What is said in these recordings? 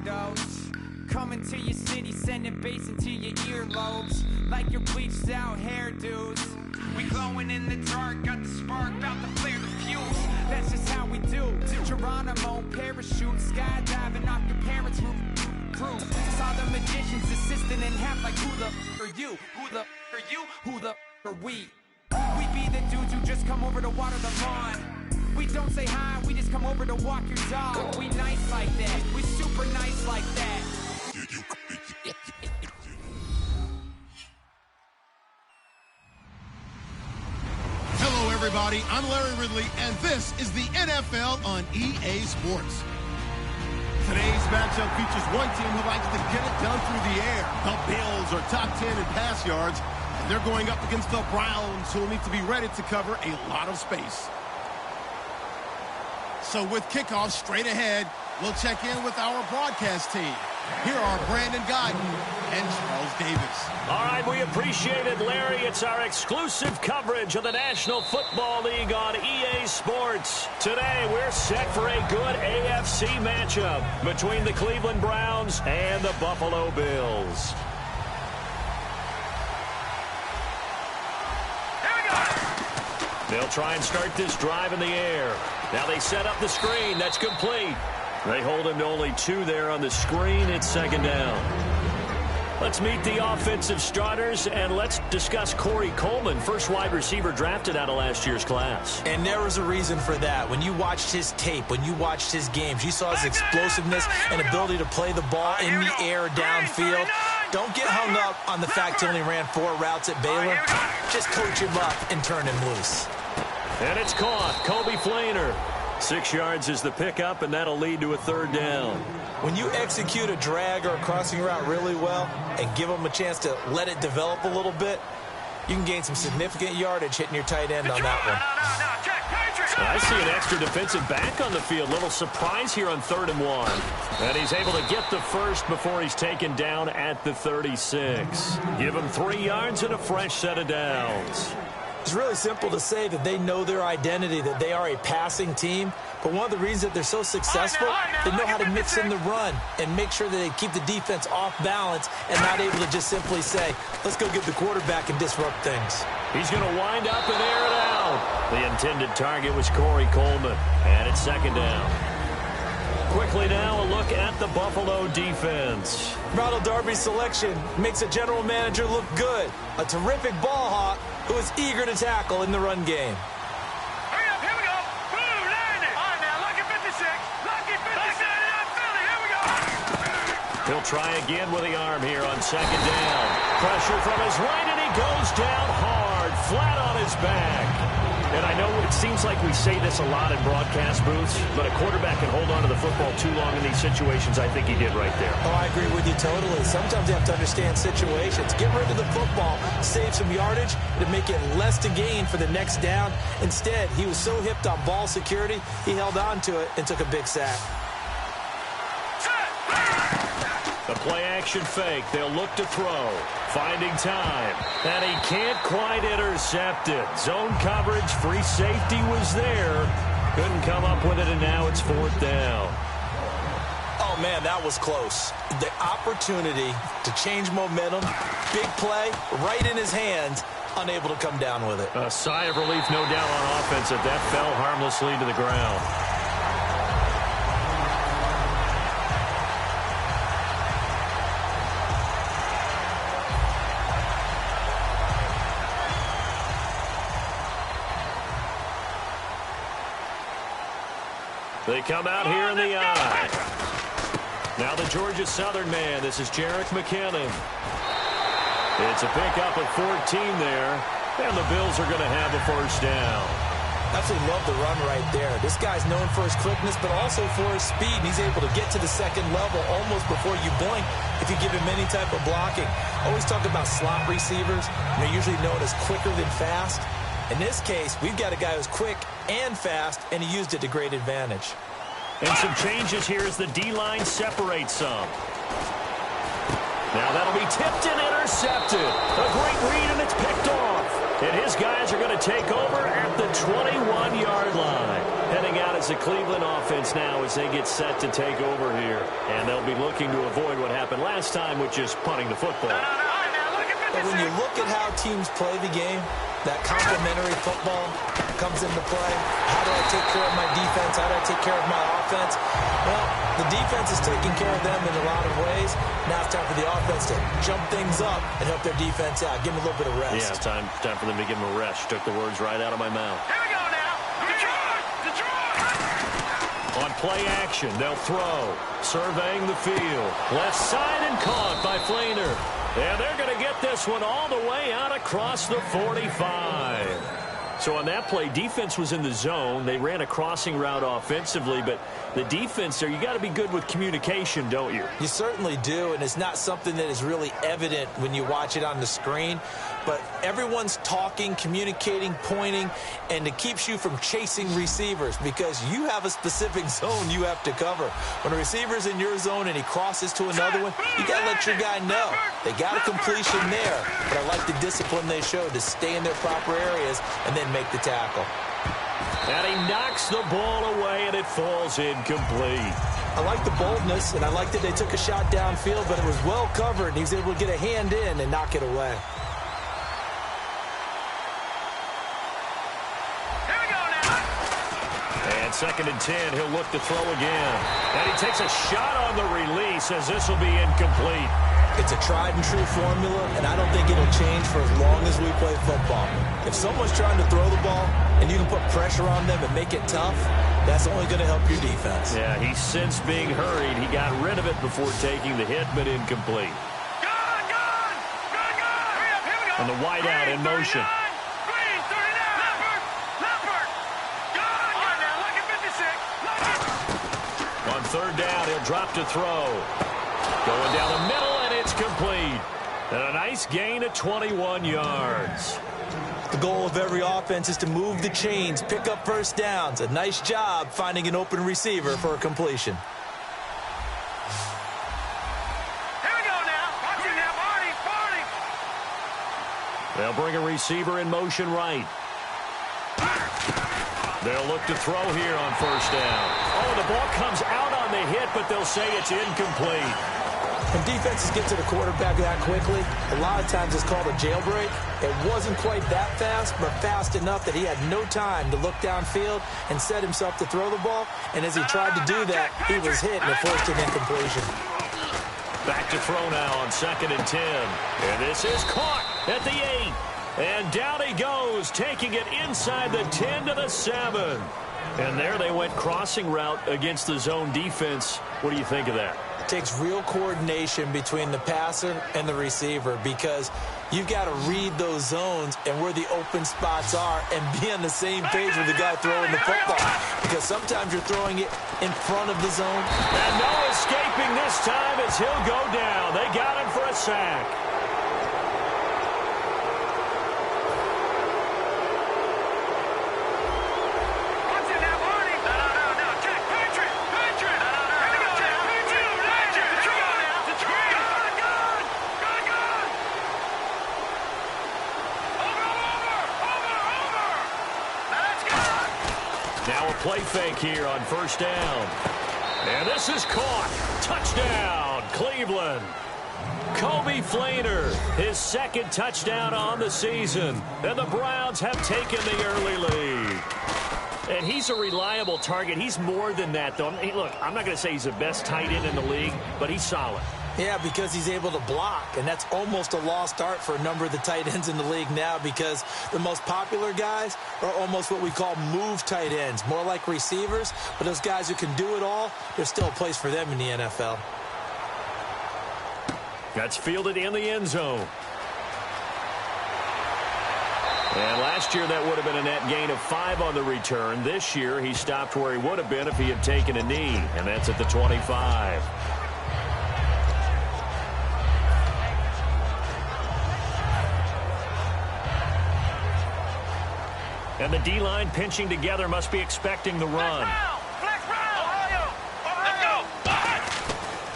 weirdos. Coming to your city, sending bass into your earlobes. Like your bleached out hairdos. We glowing in the dark, got the spark, about to flare the fuse. That's just how we do. Geronimo, parachute, skydiving off your parents' roof. Saw the magician's assistant in half like who the are you? Who the are you? Who the are we? We be the dudes who just come over to water the lawn. We don't say hi, we just come over to walk your dog. We nice like that, we super nice like that. Hello everybody, I'm Larry Ridley, and this is the NFL on EA Sports. Today's matchup features one team who likes to get it done through the air. The Bills are top 10 in pass yards, and they're going up against the Browns, who will need to be ready to cover a lot of space. So with kickoff straight ahead, we'll check in with our broadcast team. Here are Brandon Godden and Charles Davis. All right, we appreciate it, Larry. It's our exclusive coverage of the National Football League on EA Sports. Today, we're set for a good AFC matchup between the Cleveland Browns and the Buffalo Bills. Here we go. They'll try and start this drive in the air. Now they set up the screen. That's complete. They hold him to only 2 there on the screen. It's second down. Let's meet the offensive starters, and let's discuss Corey Coleman, first wide receiver drafted out of last year's class. And there was a reason for that. When you watched his tape, when you watched his games, you saw his explosiveness and ability to play the ball in the air downfield. Don't get hung up on the fact he only ran 4 routes at Baylor. Just coach him up and turn him loose. And it's caught. Kobe Flainer. 6 yards is the pickup, and that'll lead to a third down. When you execute a drag or a crossing route really well and give them a chance to let it develop a little bit, you can gain some significant yardage hitting your tight end on that one. I see an extra defensive back on the field. Little surprise here on 3rd and 1. And he's able to get the first before he's taken down at the 36. Give him 3 yards and a fresh set of downs. It's really simple to say that they know their identity, that they are a passing team. But one of the reasons that they're so successful, they know how to mix in the run and make sure that they keep the defense off balance and not able to just simply say, let's go get the quarterback and disrupt things. He's going to wind up and air it out. The intended target was Corey Coleman, and it's second down. Quickly now, a look at the Buffalo defense. Ronald Darby's selection makes a general manager look good. A terrific ball hawk who is eager to tackle in the run game. Hurry up, here we go. Boom, landed. All right, now, lucky 56. Lucky 56. Philly, here we go. He'll try again with the arm here on second down. Pressure from his right, and he goes down hard, flat on his back. And I know it seems like we say this a lot in broadcast booths, but a quarterback can hold on to the football too long in these situations. I think he did right there. Oh, I agree with you totally. Sometimes you have to understand situations. Get rid of the football, save some yardage to make it less to gain for the next down. Instead, he was so hipped on ball security, he held on to it and took a big sack. The play-action fake. They'll look to throw. Finding time. And he can't quite intercept it. Zone coverage, free safety was there. Couldn't come up with it, and now it's 4th down. Oh, man, that was close. The opportunity to change momentum, big play, right in his hands, unable to come down with it. A sigh of relief, no doubt, on offense, that fell harmlessly to the ground. They come out here in the eye. Now the Georgia Southern man. This is Jerick McKinnon. It's a pickup of 14 there. And the Bills are going to have a first down. Absolutely love the run right there. This guy's known for his quickness, but also for his speed. And he's able to get to the second level almost before you blink if you give him any type of blocking. Always talk about slot receivers. They're usually known as quicker than fast. In this case, we've got a guy who's quick and fast, and he used it to great advantage. And some changes here as the D-line separates some. Now that'll be tipped and intercepted. A great read, and it's picked off. And his guys are going to take over at the 21-yard line. Heading out is the Cleveland offense now as they get set to take over here. And they'll be looking to avoid what happened last time, which is punting the football. But when you look at how teams play the game, that complementary football comes into play. How do I take care of my defense? How do I take care of my offense? Well, the defense is taking care of them in a lot of ways. Now it's time for the offense to jump things up and help their defense out. Give them a little bit of rest. Yeah, time for them to give them a rest. Took the words right out of my mouth. Here we go now. Detroit! Detroit! On play action, they'll throw. Surveying the field. Left side and caught by Flainer. And they're going to get this one all the way out across the 45. So on that play, defense was in the zone. They ran a crossing route offensively, but the defense there, you got to be good with communication, don't you? You certainly do, and it's not something that is really evident when you watch it on the screen. But everyone's talking, communicating, pointing, and it keeps you from chasing receivers because you have a specific zone you have to cover. When a receiver's in your zone and he crosses to another one, you got to let your guy know. They got a completion there, but I like the discipline they showed to stay in their proper areas and then make the tackle. And he knocks the ball away, and it falls incomplete. I like the boldness, and I like that they took a shot downfield, but it was well covered, and he was able to get a hand in and knock it away. Here we go now. And 2nd and 10, he'll look to throw again. And he takes a shot on the release as this will be incomplete. It's a tried-and-true formula, and I don't think it'll change for as long as we play football. If someone's trying to throw the ball and you can put pressure on them and make it tough, that's only going to help your defense. Yeah, he's since being hurried. He got rid of it before taking the hit, but incomplete. Gone! Hurry up, here we go. And the wideout in motion. Green, 39. Leopard. Gone! All right, now, look at 56. On 3rd down, he'll drop to throw. Going down the middle, and it's complete. And a nice gain of 21 yards. The goal of every offense is to move the chains, pick up first downs. A nice job finding an open receiver for a completion. Here we go now. Watch it now, Barney. They'll bring a receiver in motion right. They'll look to throw here on 1st down. Oh, the ball comes out on the hit, but they'll say it's incomplete. When defenses get to the quarterback that quickly, a lot of times it's called a jailbreak. It wasn't quite that fast, but fast enough that he had no time to look downfield and set himself to throw the ball. And as he tried to do that, he was hit and it forced an incompletion. Back to throw now on 2nd and 10. And this is caught at the 8. And down he goes, taking it inside the 10 to the 7. And there they went crossing route against the zone defense. What do you think of that? It takes real coordination between the passer and the receiver because you've got to read those zones and where the open spots are and be on the same page with the guy throwing the football. Because sometimes you're throwing it in front of the zone. And no escaping this time as he'll go down. They got him for a sack. Play fake here on 1st down. And this is caught. Touchdown, Cleveland. Kobe Flainer, his 2nd touchdown on the season. And the Browns have taken the early lead. And he's a reliable target. He's more than that, though. Look, I'm not going to say he's the best tight end in the league, but he's solid. Yeah, because he's able to block, and that's almost a lost art for a number of the tight ends in the league now because the most popular guys are almost what we call move tight ends, more like receivers, but those guys who can do it all, there's still a place for them in the NFL. That's fielded in the end zone. And last year that would have been a net gain of 5 on the return. This year he stopped where he would have been if he had taken a knee, and that's at the 25. And the D-line pinching together must be expecting the run. Flex Brown. Ohio. Let's go.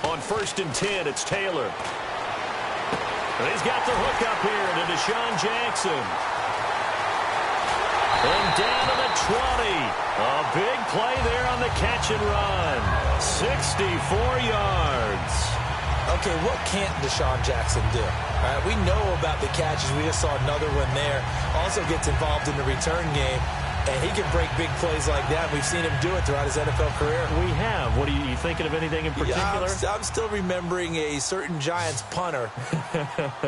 On 1st and 10, it's Taylor. And he's got the hook up here to Deshaun Jackson. And down to the 20. A big play there on the catch and run. 64 yards. Okay, what can't Deshaun Jackson do? All right, we know about the catches. We just saw another one there. Also gets involved in the return game. And he can break big plays like that. We've seen him do it throughout his NFL career. We have. What are you thinking of anything in particular? Yeah, I'm still remembering a certain Giants punter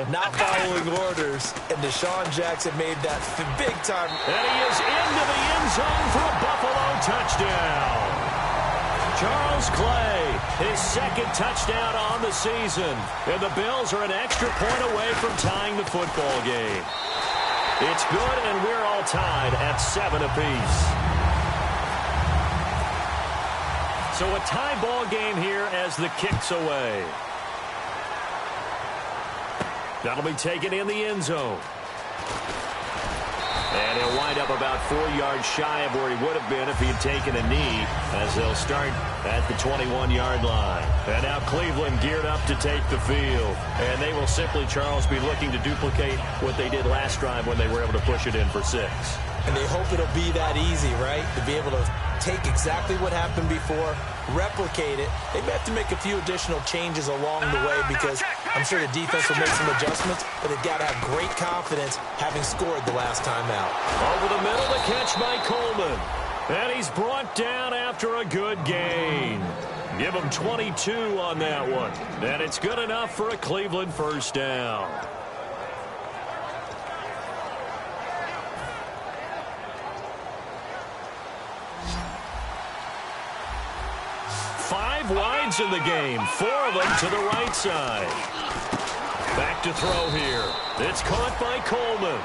not following orders, and Deshaun Jackson made that big time. And he is into the end zone for a Buffalo touchdown. Charles Clay, his second touchdown on the season. And the Bills are an extra point away from tying the football game. It's good, and we're all tied at 7 apiece. So a tie ball game here as the kick's away. That'll be taken in the end zone. And he'll wind up about 4 yards shy of where he would have been if he had taken a knee, as they'll start at the 21-yard line. And now Cleveland geared up to take the field. And they will simply, Charles, be looking to duplicate what they did last drive when they were able to push it in for 6. And they hope it'll be that easy, right? To be able to take exactly what happened before, replicate it. They may have to make a few additional changes along the way because I'm sure the defense will make some adjustments, but they've got to have great confidence having scored the last time out. Over the middle, the catch by Coleman. And he's brought down after a good gain. Give him 22 on that one. And it's good enough for a Cleveland first down. Five wides in the game, 4 of them to the right side. Back to throw here. It's caught by Coleman.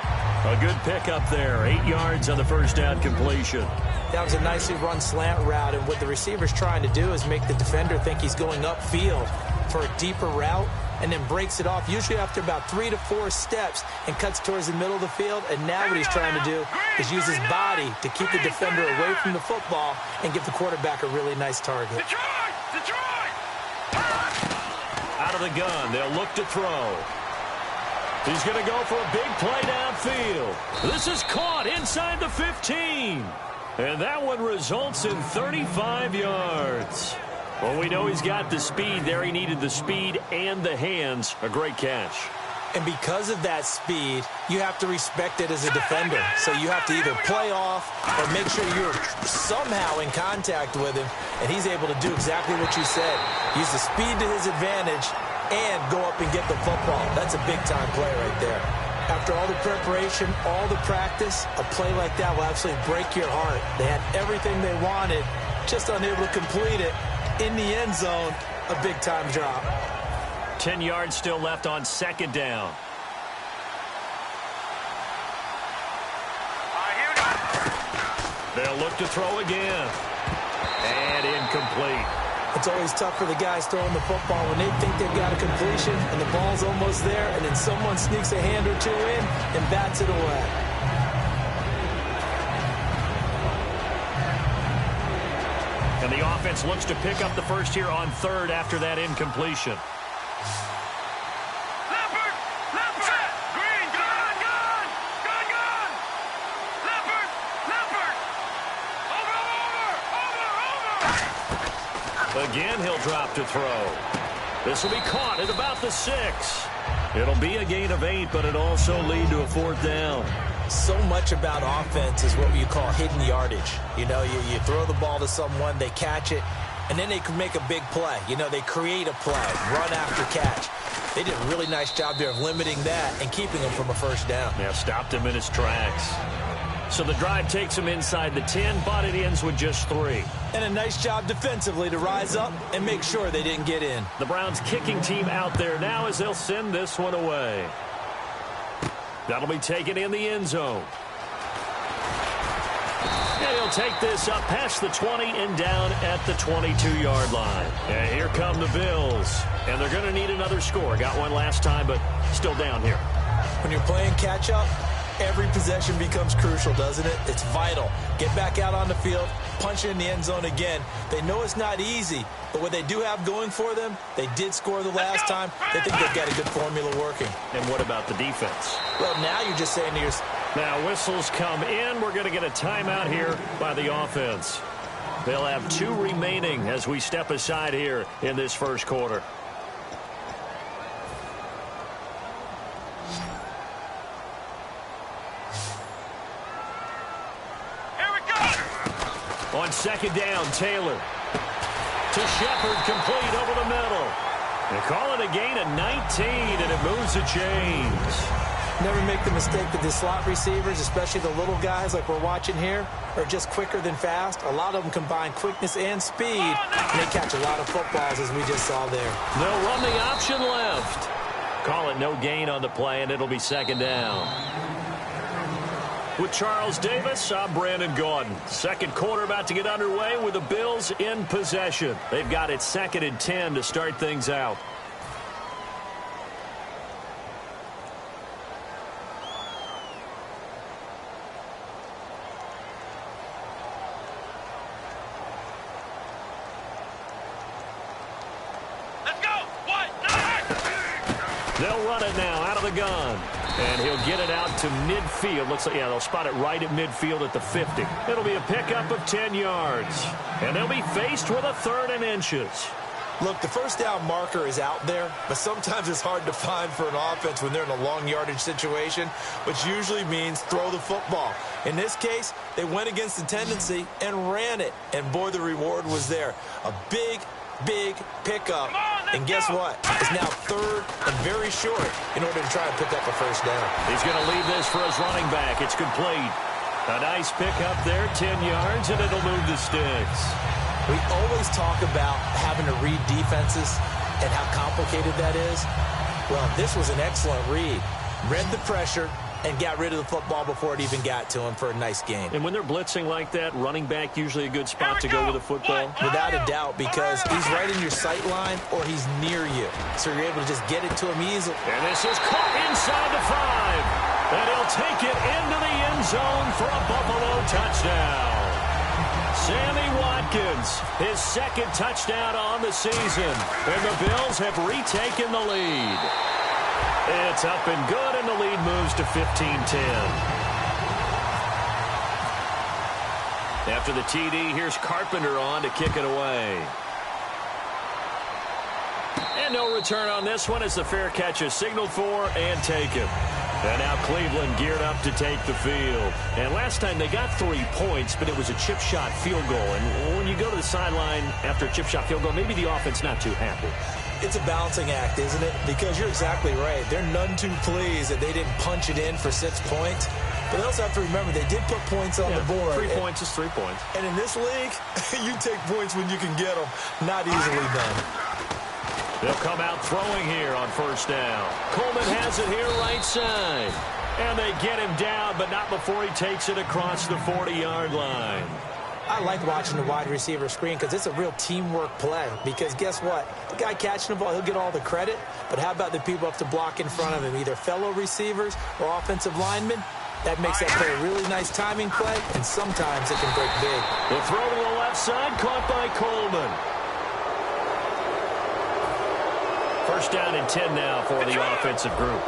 A good pickup there, 8 yards on the first down completion. That was a nicely run slant route, and what the receiver's trying to do is make the defender think he's going upfield for a deeper route, and then breaks it off, usually after about 3 to 4 steps, and cuts towards the middle of the field. And now what he's trying to do is use his body to keep the defender away from the football and give the quarterback a really nice target. Detroit! Out of the gun, they'll look to throw. He's going to go for a big play downfield. This is caught inside the 15. And that one results in 35 yards. Well, we know he's got the speed there. He needed the speed and the hands. A great catch. And because of that speed, you have to respect it as a defender. So you have to either play off or make sure you're somehow in contact with him. And he's able to do exactly what you said. Use the speed to his advantage and go up and get the football. That's a big-time play right there. After all the preparation, all the practice, a play like that will absolutely break your heart. They had everything they wanted, just unable to complete it. In the end zone, a big-time drop. 10 yards still left on second down. They'll look to throw again. And incomplete. It's always tough for the guys throwing the football when they think they've got a completion and the ball's almost there, and then someone sneaks a hand or two in and bats it away. And the offense looks to pick up the first here on third after that incompletion. Again, he'll drop to throw. This will be caught at about the 6. It'll be a gain of 8, but it also lead to a 4th down. So much about offense is what you call hidden yardage. You know, you throw the ball to someone, they catch it, and then they can make a big play. You know, they create a play, run after catch. They did a really nice job there of limiting that and keeping him from a first down. Yeah, stopped him in his tracks. So the drive takes him inside the 10, but it ends with just 3. And a nice job defensively to rise up and make sure they didn't get in. The Browns kicking team out there now as they'll send this one away. That'll be taken in the end zone. And he'll take this up past the 20 and down at the 22-yard line. And here come the Bills. And they're going to need another score. Got one last time, but still down here. When you're playing catch-up, every possession becomes crucial, doesn't it? It's vital. Get back out on the field, punch it in the end zone again. They know it's not easy, but what they do have going for them, they did score the last time. They think they've got a good formula working. And what about the defense? Well, now you're just saying to yourself, Now whistles come in. We're going to get a timeout here by the offense. They'll have 2 remaining as we step aside here in this first quarter. Here we go. On second down, Taylor. To Shepard, complete over the middle. They call it a gain of 19, and it moves the chains. Never make the mistake that the slot receivers, especially the little guys like we're watching here, are just quicker than fast. A lot of them combine quickness and speed, and they catch a lot of footballs, as we just saw there. They'll run the option left. Call it no gain on the play, and it'll be second down. With Charles Davis, I'm Brandon Gaudin. Second quarter about to get underway with the Bills in possession. They've got it 2nd and 10 to start things out. Let's go. What? They'll run it now out of the gun. And he'll get it out to midfield. Looks like, yeah, they'll spot it right at midfield at the 50. It'll be a pickup of 10 yards. And they'll be faced with a 3rd and inches. Look, the first down marker is out there, but sometimes it's hard to find for an offense when they're in a long yardage situation, which usually means throw the football. In this case, they went against the tendency and ran it. And, boy, the reward was there. A big pickup. And guess what? It's now 3rd and very short in order to try and pick up a first down. He's going to leave this for his running back. It's complete. A nice pickup there, 10 yards, and it'll move the sticks. We always talk about having to read defenses and how complicated that is. Well, this was an excellent read. Read the pressure and got rid of the football before it even got to him for a nice gain. And when they're blitzing like that, running back usually a good spot to go with the football. Without a doubt, because he's right in your sight line or he's near you. So you're able to just get it to him easily. And this is caught inside the 5. And he'll take it into the end zone for a Buffalo touchdown. Sammy Watkins, his 2nd touchdown on the season. And the Bills have retaken the lead. It's up and good, and the lead moves to 15-10. After the TD, here's Carpenter on to kick it away. And no return on this one as the fair catch is signaled for and taken. And now Cleveland geared up to take the field. And last time they got 3 points, but it was a chip shot field goal. And when you go to the sideline after a chip shot field goal, maybe the offense not too happy. It's a balancing act, isn't it? Because you're exactly right. They're none too pleased that they didn't punch it in for 6 points. But they also have to remember they did put points on the board. 3 points is 3 points. And in this league, you take points when you can get them. Not easily done. They'll come out throwing here on first down. Coleman has it here right side. And they get him down, but not before he takes it across the 40-yard line. I like watching the wide receiver screen because it's a real teamwork play. Because guess what? The guy catching the ball, he'll get all the credit. But how about the people up to block in front of him, either fellow receivers or offensive linemen? That makes that play a really nice timing play, and sometimes it can break big. The throw to the left side, caught by Coleman. First down and 10 now for the offensive group.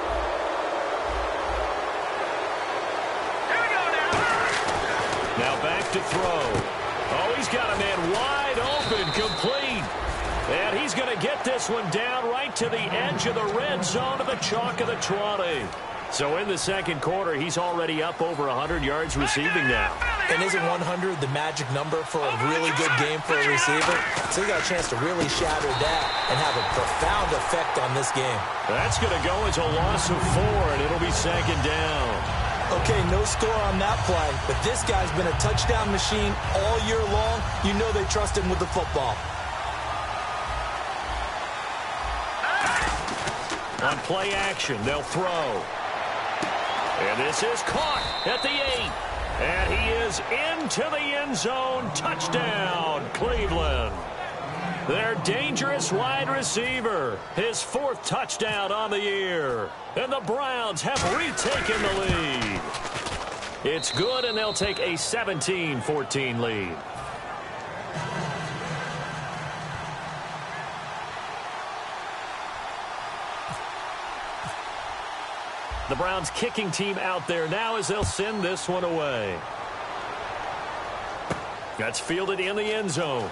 Now back to throw. Oh, he's got a man wide open, complete. And he's going to get this one down right to the edge of the red zone of the chalk of the 20. So in the second quarter, he's already up over 100 yards receiving now. And isn't 100 the magic number for a really good game for a receiver? So he got a chance to really shatter that and have a profound effect on this game. That's going to go as a loss of 4, and it'll be second down. Okay, no score on that play, but this guy's been a touchdown machine all year long. You know they trust him with the football. On play action, they'll throw. And this is caught at the 8. And he is into the end zone. Touchdown, Cleveland. Their dangerous wide receiver. His 4th touchdown on the year. And the Browns have retaken the lead. It's good, and they'll take a 17-14 lead. The Browns kicking team out there now as they'll send this one away. That's fielded in the end zone.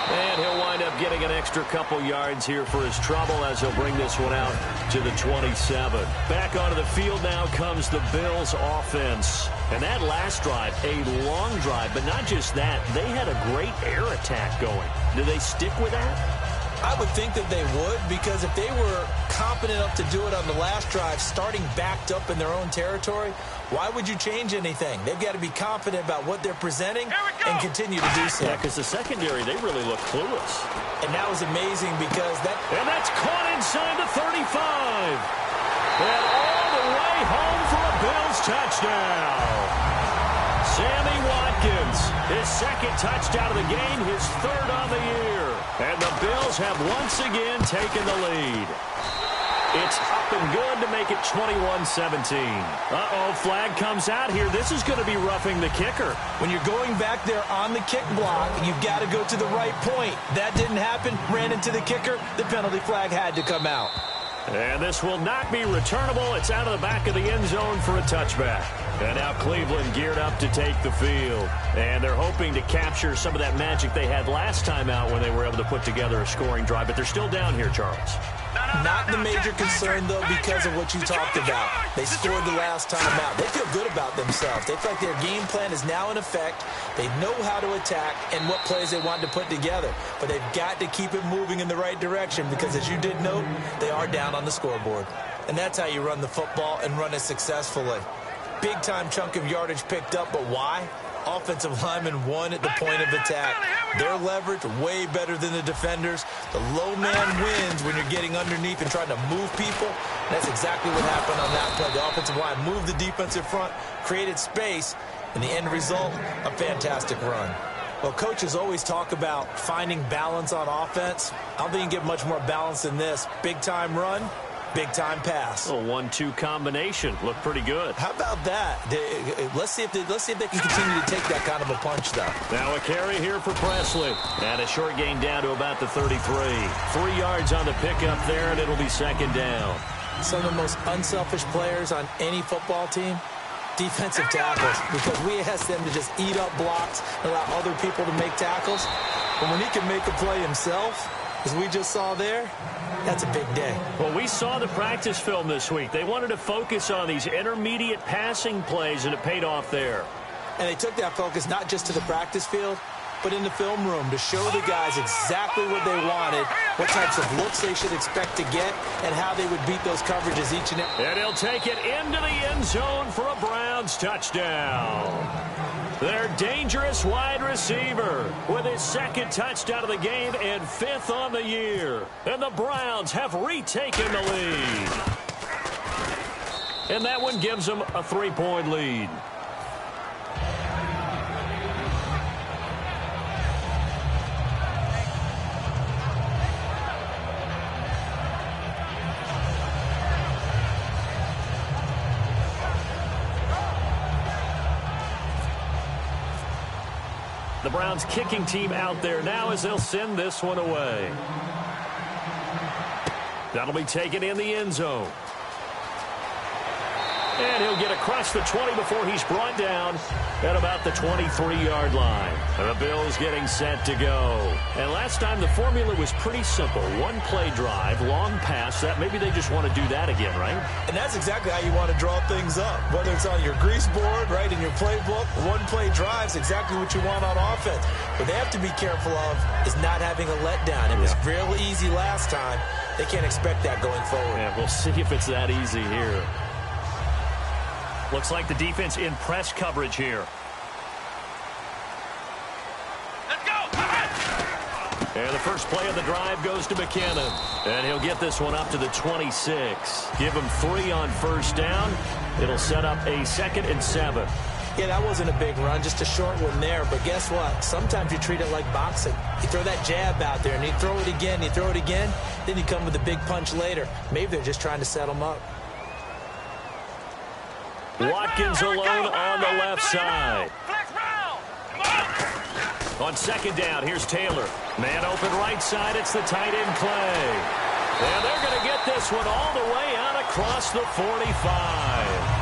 And he'll wind up getting an extra couple yards here for his trouble as he'll bring this one out to the 27. Back onto the field now comes the Bills offense. And that last drive, a long drive, but not just that. They had a great air attack going. Do they stick with that? I would think that they would, because if they were competent enough to do it on the last drive, starting backed up in their own territory, why would you change anything? They've got to be confident about what they're presenting and continue to do so. Yeah, because the secondary, they really look clueless. And that was amazing because that... And that's caught inside the 35. And all the way home for a Bills touchdown. Sammy Watkins, his second touchdown of the game, his third on the year. And the Bills have once again taken the lead. It's up and good to make it 21-17. Uh-oh, flag comes out here. This is going to be roughing the kicker. When you're going back there on the kick block, you've got to go to the right point. That didn't happen. Ran into the kicker. The penalty flag had to come out. And this will not be returnable. It's out of the back of the end zone for a touchback. And now Cleveland geared up to take the field. And they're hoping to capture some of that magic they had last time out when they were able to put together a scoring drive. But they're still down here, Charles. Not the major concern, though, because of what you talked about. They scored the last time out. They feel good about themselves. They feel like their game plan is now in effect. They know how to attack and what plays they want to put together. But they've got to keep it moving in the right direction because, as you did note, they are down on the scoreboard. And that's how you run the football and run it successfully. Big-time chunk of yardage picked up, but why? Offensive linemen won at the point of attack. Their leverage way better than the defenders. The low man wins when you're getting underneath and trying to move people. And that's exactly what happened on that play. The offensive line moved the defensive front, created space, and the end result, a fantastic run. Well, coaches always talk about finding balance on offense. I don't think you can get much more balance than this. Big-time run. Big-time pass. A 1-2 combination. Looked pretty good. How about that? Let's see if they can continue to take that kind of a punch, though. Now a carry here for Presley. And a short gain down to about the 33. 3 yards on the pickup there, and it'll be second down. Some of the most unselfish players on any football team, defensive tackles, because we ask them to just eat up blocks and allow other people to make tackles. But when he can make a play himself, as we just saw there, that's a big day. Well, we saw the practice film this week. They wanted to focus on these intermediate passing plays, and it paid off there. And they took that focus not just to the practice field, but in the film room to show the guys exactly what they wanted, what types of looks they should expect to get, and how they would beat those coverages each and every. And he'll take it into the end zone for a Browns touchdown. Their dangerous wide receiver with his second touchdown of the game and 5th on the year. And the Browns have retaken the lead. And that one gives them a 3-point lead. The Browns kicking team out there now as they'll send this one away. That'll be taken in the end zone. And he'll get across the 20 before he's brought down at about the 23-yard line. And the Bills getting set to go. And last time the formula was pretty simple. 1-play drive, long pass. That maybe they just want to do that again, right? And that's exactly how you want to draw things up. Whether it's on your grease board, right, in your playbook, 1-play drive is exactly what you want on offense. What they have to be careful of is not having a letdown. It was real easy last time. They can't expect that going forward. Yeah, we'll see if it's that easy here. Looks like the defense in press coverage here. Let's go! And the first play of the drive goes to McKinnon. And he'll get this one up to the 26. Give him 3 on first down. It'll set up a 2nd and 7. Yeah, that wasn't a big run, just a short one there. But guess what? Sometimes you treat it like boxing. You throw that jab out there, and you throw it again, you throw it again, then you come with a big punch later. Maybe they're just trying to set them up. Watkins alone on the left side. On second down, here's Taylor. Man open right side, it's the tight end Clay. And they're going to get this one all the way out across the 45.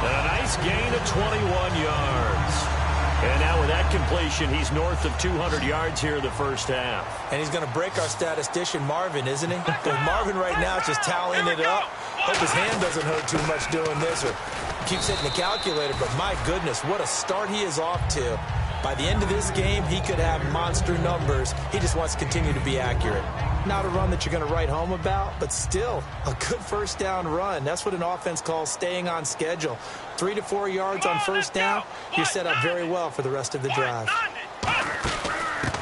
And a nice gain of 21 yards. And now with that completion, he's north of 200 yards here in the first half. And he's going to break our statistician, Marvin, isn't he? Because Marvin right now is just tallying it up. Hope his hand doesn't hurt too much doing this or keeps hitting the calculator. But my goodness, what a start he is off to. By the end of this game, he could have monster numbers. He just wants to continue to be accurate. Not a run that you're going to write home about, but still a good first down run. That's what an offense calls staying on schedule. 3 to 4 yards on first down, you're set up very well for the rest of the drive.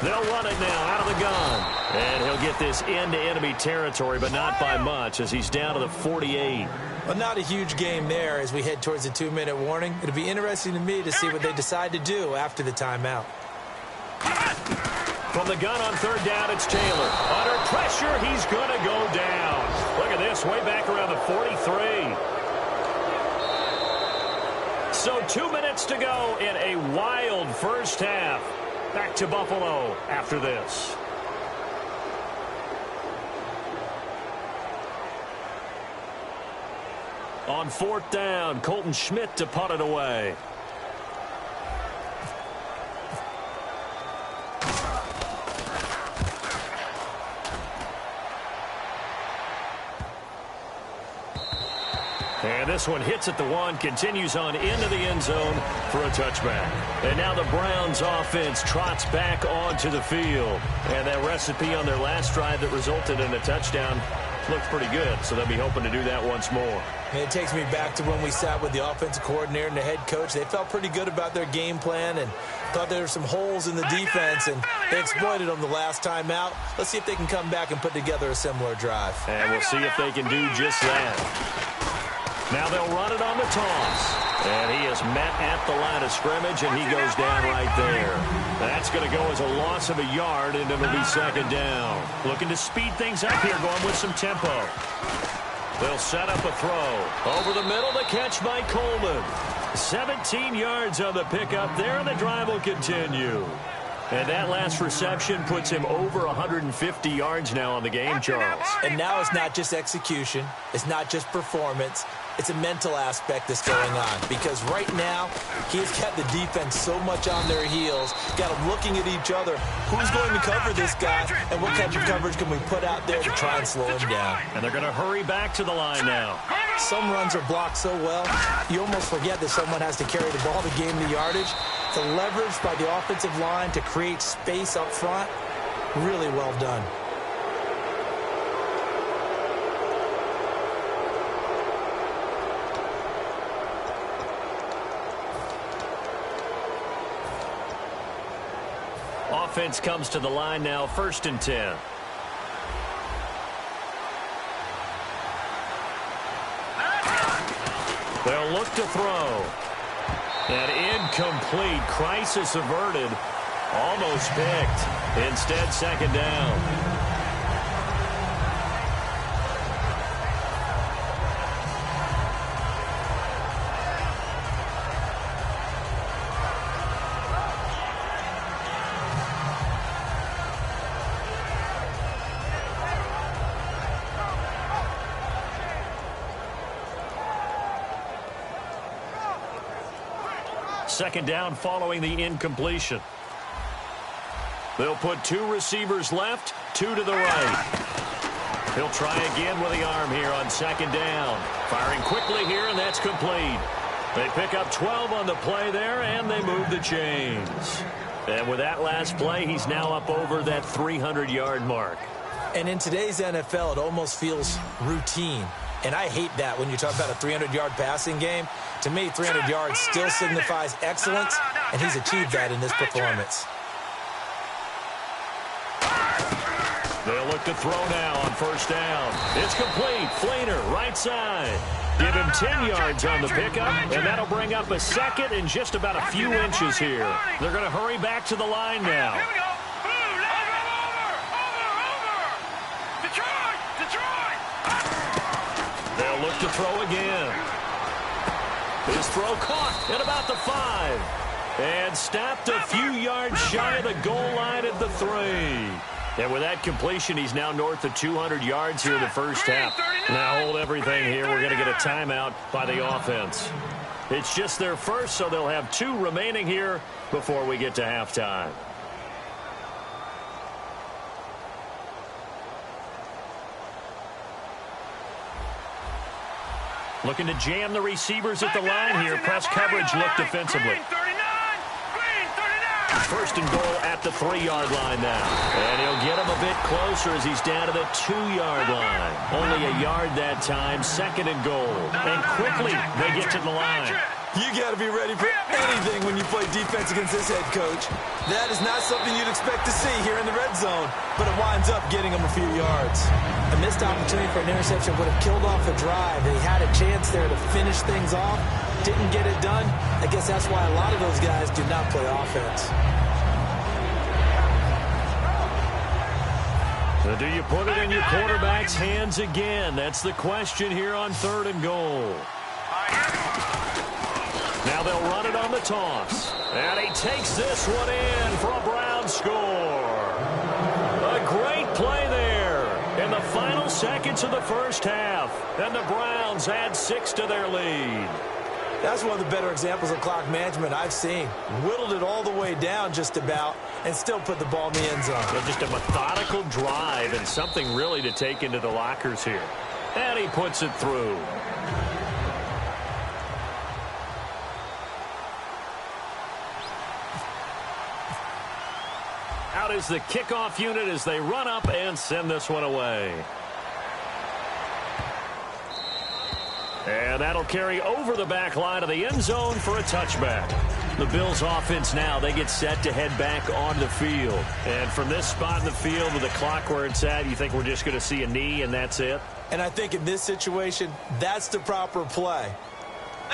They'll run it now out of the gun. And he'll get this into enemy territory, but not by much as he's down to the 48. Well, not a huge game there as we head towards the 2-minute warning. It'll be interesting to me to see what they decide to do after the timeout. From the gun on third down, it's Taylor. Under pressure, he's going to go down. Look at this, way back around the 43. So 2 minutes to go in a wild first half. Back to Buffalo after this. On fourth down, Colton Schmidt to punt it away. And this one hits at the 1, continues on into the end zone for a touchback. And now the Browns offense trots back onto the field. And that recipe on their last drive that resulted in a touchdown looks pretty good, so they'll be hoping to do that once more. And it takes me back to when we sat with the offensive coordinator and the head coach. They felt pretty good about their game plan and thought there were some holes in the defense, and they exploited them the last time out. Let's see if they can come back and put together a similar drive. And we'll see if they can do just that. Now they'll run it on the toss. And he is met at the line of scrimmage, and he goes down right there. That's going to go as a loss of a yard, and it'll be second down. Looking to speed things up here, going with some tempo. They'll set up a throw. Over the middle, the catch by Coleman. 17 yards on the pickup there, and the drive will continue. And that last reception puts him over 150 yards now on the game, Charles. And now it's not just execution. It's not just performance. It's a mental aspect that's going on. Because right now, he's got the defense so much on their heels, got them looking at each other. Who's going to cover this guy, and what kind of coverage can we put out there to try and slow him down? And they're going to hurry back to the line now. Some runs are blocked so well, you almost forget that someone has to carry the ball to gain the yardage. The leverage by the offensive line to create space up front, really well done. Offense comes to the line now, 1st and 10. They'll look to throw. An incomplete, crisis averted, almost picked. Instead, second down. Second down following the incompletion. They'll put 2 receivers left, 2 to the right. He'll try again with the arm here on second down. Firing quickly here, and that's complete. They pick up 12 on the play there, and they move the chains. And with that last play, he's now up over that 300-yard mark. And in today's NFL, it almost feels routine. And I hate that when you talk about a 300-yard passing game. To me, 300 yards still signifies excellence, and he's achieved that in this performance. They'll look to throw now on first down. It's complete. Flainer, right side. Give him 10 yards on the pickup, and that'll bring up a second in just about a few inches here. They're going to hurry back to the line now. They'll look to throw again. His throw caught at about the 5. And stopped a few yards shy of the goal line at the 3. And with that completion, he's now north of 200 yards here in the first half. Now hold everything here. We're going to get a timeout by the offense. It's just their first, so they'll have 2 remaining here before we get to halftime. Looking to jam the receivers at the line here. Press coverage look defensively. First and goal at the 3-yard line now. And he'll get him a bit closer as he's down to the 2-yard line. Only a yard that time, second and goal. And quickly they get to the line. You got to be ready for anything when you play defense against this head coach. That is not something you'd expect to see here in the red zone, but it winds up getting him a few yards. A missed opportunity for an interception would have killed off a drive. They had a chance there to finish things off, didn't get it done. I guess that's why a lot of those guys do not play offense. So do you put it in your quarterback's hands again? That's the question here on 3rd and goal. Now they'll run it on the toss. And he takes this one in for a Brown score. A great play there in the final seconds of the first half. And the Browns add 6 to their lead. That's one of the better examples of clock management I've seen. Whittled it all the way down just about and still put the ball in the end zone. So just a methodical drive and something really to take into the lockers here. And he puts it through. Out is the kickoff unit as they run up and send this one away. And that'll carry over the back line of the end zone for a touchback. The Bills offense now, they get set to head back on the field. And from this spot in the field with the clock where it's at, you think we're just going to see a knee and that's it? And I think in this situation, that's the proper play.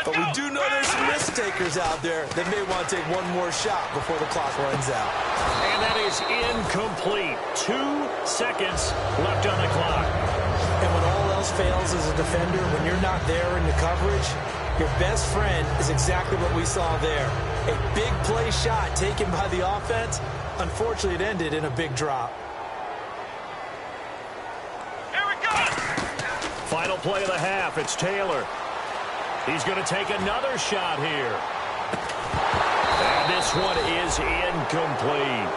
But we do know there's some risk takers out there that may want to take one more shot before the clock runs out. And that is incomplete. 2 seconds left on the clock. And when all else fails as a defender, when you're not there in the coverage, your best friend is exactly what we saw there. A big play shot taken by the offense. Unfortunately, it ended in a big drop. Here we go! Final play of the half. It's Taylor. He's going to take another shot here. And this one is incomplete.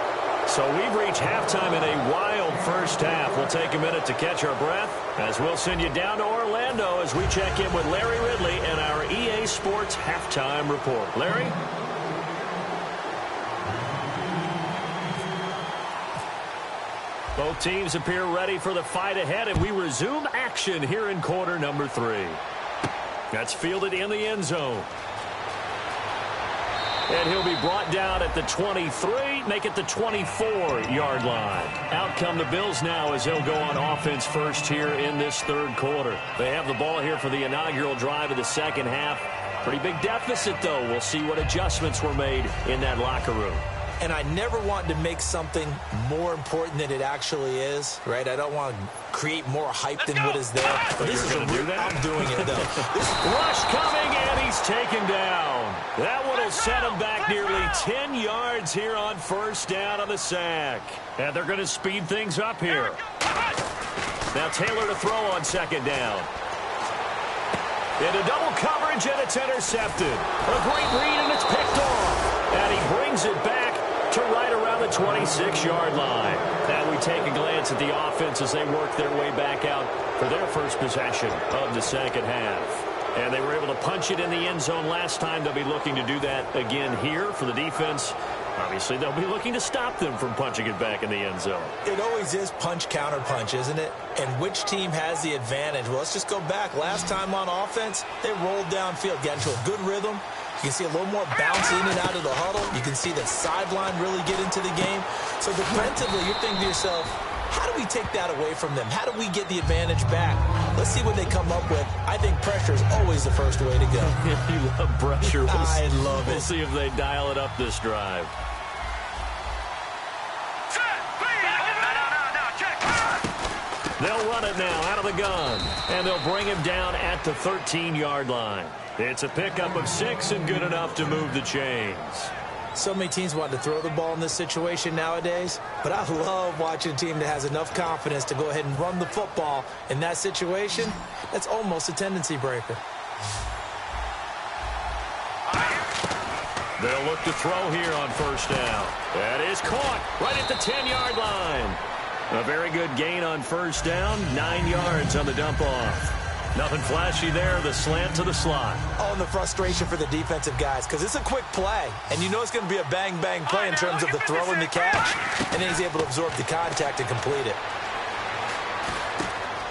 So we've reached halftime in a wild first half. We'll take a minute to catch our breath as we'll send you down to Orlando as we check in with Larry Ridley and our EA Sports Halftime Report. Larry? Both teams appear ready for the fight ahead, and we resume action here in quarter number 3. That's fielded in the end zone. And he'll be brought down at the 23, make it the 24-yard line. Out come the Bills now as they'll go on offense first here in this 3rd quarter. They have the ball here for the inaugural drive of the second half. Pretty big deficit, though. We'll see what adjustments were made in that locker room. And I never want to make something more important than it actually is, right? I don't want to create more hype than what is there. But this is going to do that? I'm doing it, though. Rush coming, and he's taken down. That one will set him back nearly 10 yards here on first down on the sack. And they're going to speed things up here. Now Taylor to throw on second down. Into double coverage, and it's intercepted. A great read, and it's picked off. And he brings it back to right around the 26-yard line. Now we take a glance at the offense as they work their way back out for their first possession of the second half. And they were able to punch it in the end zone last time. They'll be looking to do that again here for the defense. Obviously, they'll be looking to stop them from punching it back in the end zone. It always is punch, counter punch, isn't it? And which team has the advantage? Well, let's just go back. Last time on offense, they rolled downfield, got into a good rhythm. You can see a little more bounce in and out of the huddle. You can see the sideline really get into the game. So defensively, you're thinking to yourself, how do we take that away from them? How do we get the advantage back? Let's see what they come up with. I think pressure is always the first way to go. You love pressure. I love it. We'll see if they dial it up this drive. They'll run it now out of the gun, and they'll bring him down at the 13-yard line. It's a pickup of 6 and good enough to move the chains. So many teams want to throw the ball in this situation nowadays, but I love watching a team that has enough confidence to go ahead and run the football in that situation. That's almost a tendency breaker. They'll look to throw here on first down. That is caught right at the 10-yard line. A very good gain on first down, 9 yards on the dump-off. Nothing flashy there, the slant to the slot. Oh, and the frustration for the defensive guys, because it's a quick play, and you know it's going to be a bang-bang play in terms of the throw and the catch, and then he's able to absorb the contact and complete it.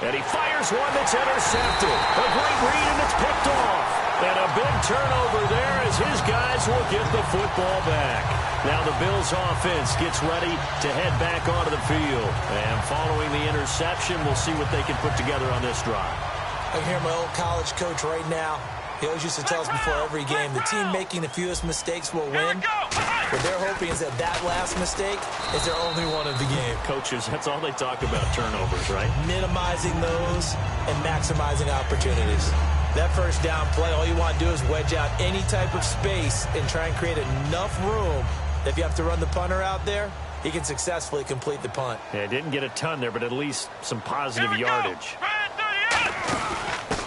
And he fires one that's intercepted. A great read, and it's picked off. And a big turnover there as his guys will get the football back. Now the Bills offense gets ready to head back onto the field. And following the interception, we'll see what they can put together on this drive. I can hear my old college coach right now. He always used to tell us before every game, the team making the fewest mistakes will win. What they're hoping is that that last mistake is their only one of the game. Coaches, that's all they talk about, turnovers, right? Minimizing those and maximizing opportunities. That first down play, all you want to do is wedge out any type of space and try and create enough room that if you have to run the punter out there, he can successfully complete the punt. Yeah, didn't get a ton there, but at least some positive yardage.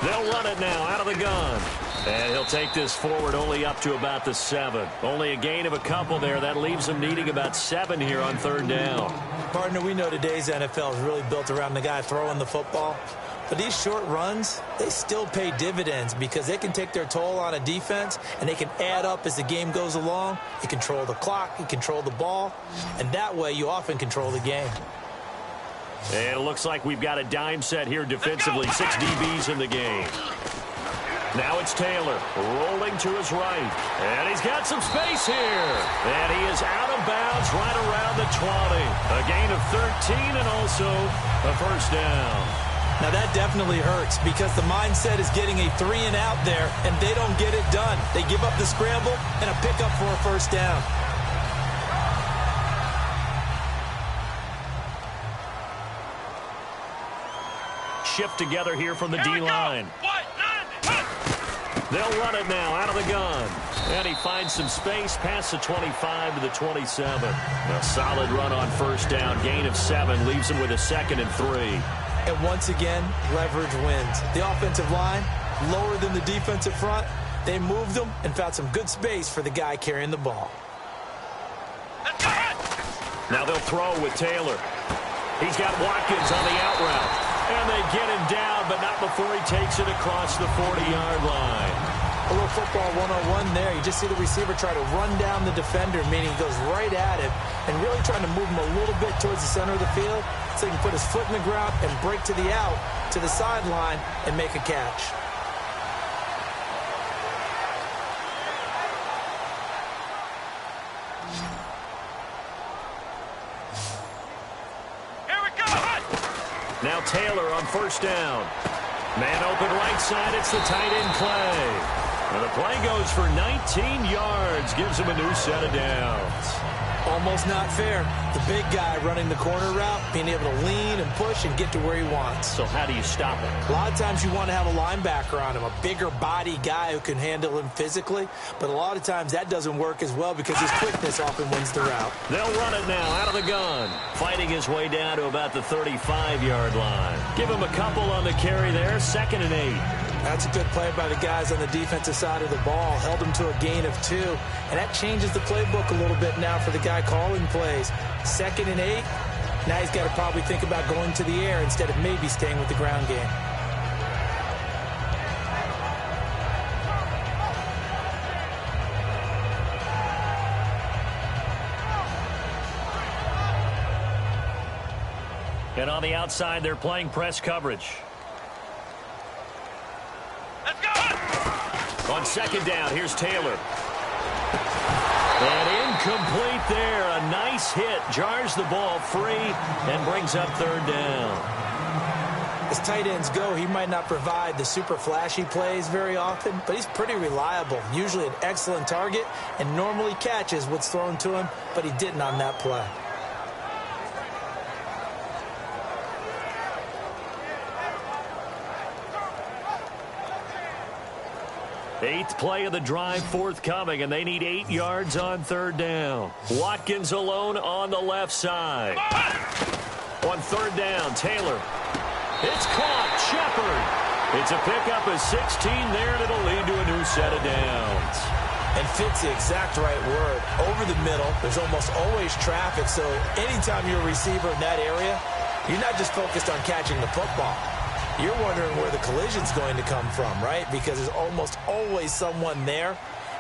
They'll run it now out of the gun. And he'll take this forward only up to about the 7. Only a gain of a couple there. That leaves him needing about 7 here on third down. Partner, we know today's NFL is really built around the guy throwing the football. But these short runs, they still pay dividends because they can take their toll on a defense and they can add up as the game goes along. You control the clock, you control the ball, and that way you often control the game. And it looks like we've got a dime set here defensively. 6 DBs in the game. Now it's Taylor rolling to his right. And he's got some space here. And he is out of bounds right around the 20. A gain of 13 and also a first down. Now that definitely hurts because the mindset is getting a 3 and out there, and they don't get it done. They give up the scramble and a pickup for a first down. Shift together here from the D-line. They'll run it now out of the gun. And he finds some space past the 25 to the 27. A solid run on first down. Gain of 7 leaves him with a 2nd and 3. And once again, leverage wins. The offensive line, lower than the defensive front. They moved them and found some good space for the guy carrying the ball. Now they'll throw with Taylor. He's got Watkins on the out route. And they get him down, but not before he takes it across the 40-yard line. A little football 101 there. You just see the receiver try to run down the defender, meaning he goes right at him and really trying to move him a little bit towards the center of the field so he can put his foot in the ground and break to the out, to the sideline, and make a catch. Now Taylor on first down. Man open right side. It's the tight end play. And the play goes for 19 yards. Gives him a new set of downs. Almost not fair. The big guy running the corner route, being able to lean and push and get to where he wants. So how do you stop him? A lot of times you want to have a linebacker on him, a bigger body guy who can handle him physically. But a lot of times that doesn't work as well because his quickness often wins the route. They'll run it now out of the gun. Fighting his way down to about the 35-yard line. Give him a couple on the carry there. 2nd and 8. That's a good play by the guys on the defensive side of the ball. Held him to a gain of 2. And that changes the playbook a little bit now for the guy calling plays. 2nd and 8. Now he's got to probably think about going to the air instead of maybe staying with the ground game. And on the outside, they're playing press coverage. On 2nd down, here's Taylor. And incomplete there. A nice hit. Jars the ball free and brings up 3rd down. As tight ends go, he might not provide the super flashy plays very often, but he's pretty reliable. Usually an excellent target and normally catches what's thrown to him, but he didn't on that play. 8th play of the drive forthcoming, and they need 8 yards on 3rd down. Watkins alone on the left side. On 3rd down, Taylor. It's caught. Shepard. It's a pickup of 16 there, and it'll lead to a new set of downs. And fits the exact right word. Over the middle, there's almost always traffic, so anytime you're a receiver in that area, you're not just focused on catching the football. You're wondering where the collision's going to come from, right? Because there's almost always someone there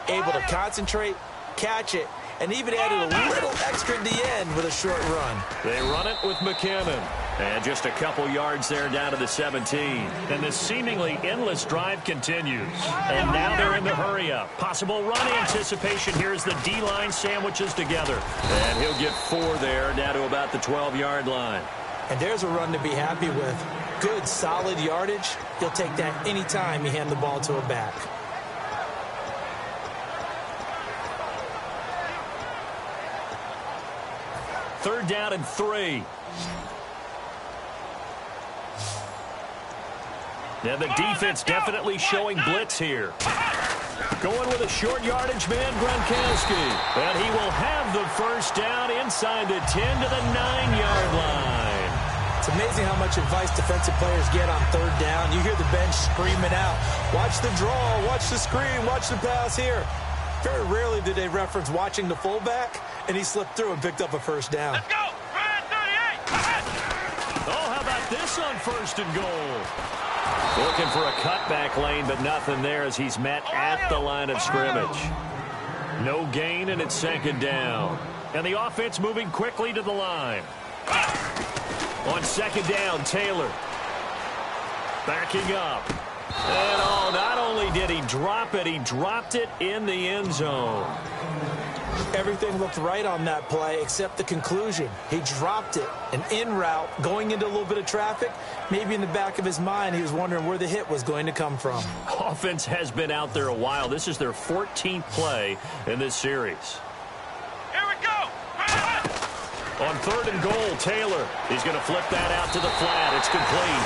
able to concentrate, catch it, and even added a little extra at the end with a short run. They run it with McKinnon. And just a couple yards there down to the 17. And this seemingly endless drive continues. And now they're in the hurry-up. Possible run anticipation here as the D-line sandwiches together. And he'll get 4 there, down to about the 12-yard line. And there's a run to be happy with. Good, solid yardage. He'll take that any time you hand the ball to a back. Third down and 3. Now the defense definitely showing blitz here. Going with a short yardage man, Gronkowski. And he will have the first down inside the 10 to the 9-yard line. It's amazing how much advice defensive players get on 3rd down. You hear the bench screaming out, watch the draw, watch the screen, watch the pass here. Very rarely do they reference watching the fullback, and he slipped through and picked up a first down. Let's go! Red 38! Oh, how about this on 1st and goal? Looking for a cutback lane, but nothing there as he's met at the line of scrimmage. No gain, and it's 2nd down. And the offense moving quickly to the line. On 2nd down, Taylor. Backing up. And oh, not only did he drop it, he dropped it in the end zone. Everything looked right on that play except the conclusion. He dropped it, an in route, going into a little bit of traffic. Maybe in the back of his mind, he was wondering where the hit was going to come from. Offense has been out there a while. This is their 14th play in this series. Here we go! On 3rd and goal, Taylor. He's going to flip that out to the flat. It's complete.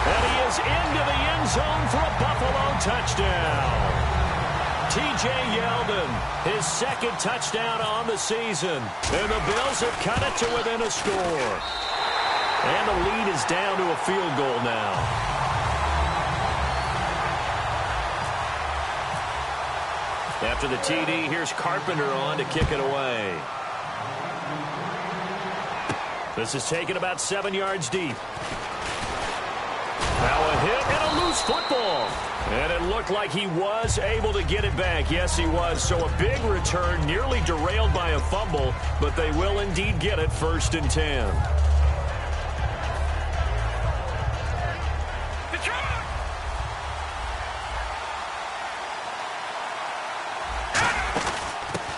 And he is into the end zone for a Buffalo touchdown. TyJr1-14-2010's, his 2nd touchdown on the season. And the Bills have cut it to within a score. And the lead is down to a field goal now. After the TD, here's Carpenter on to kick it away. This is taken about 7 yards deep. Now a hit and a loose football. And it looked like he was able to get it back. Yes, he was. So a big return, nearly derailed by a fumble, but they will indeed get it 1st and 10.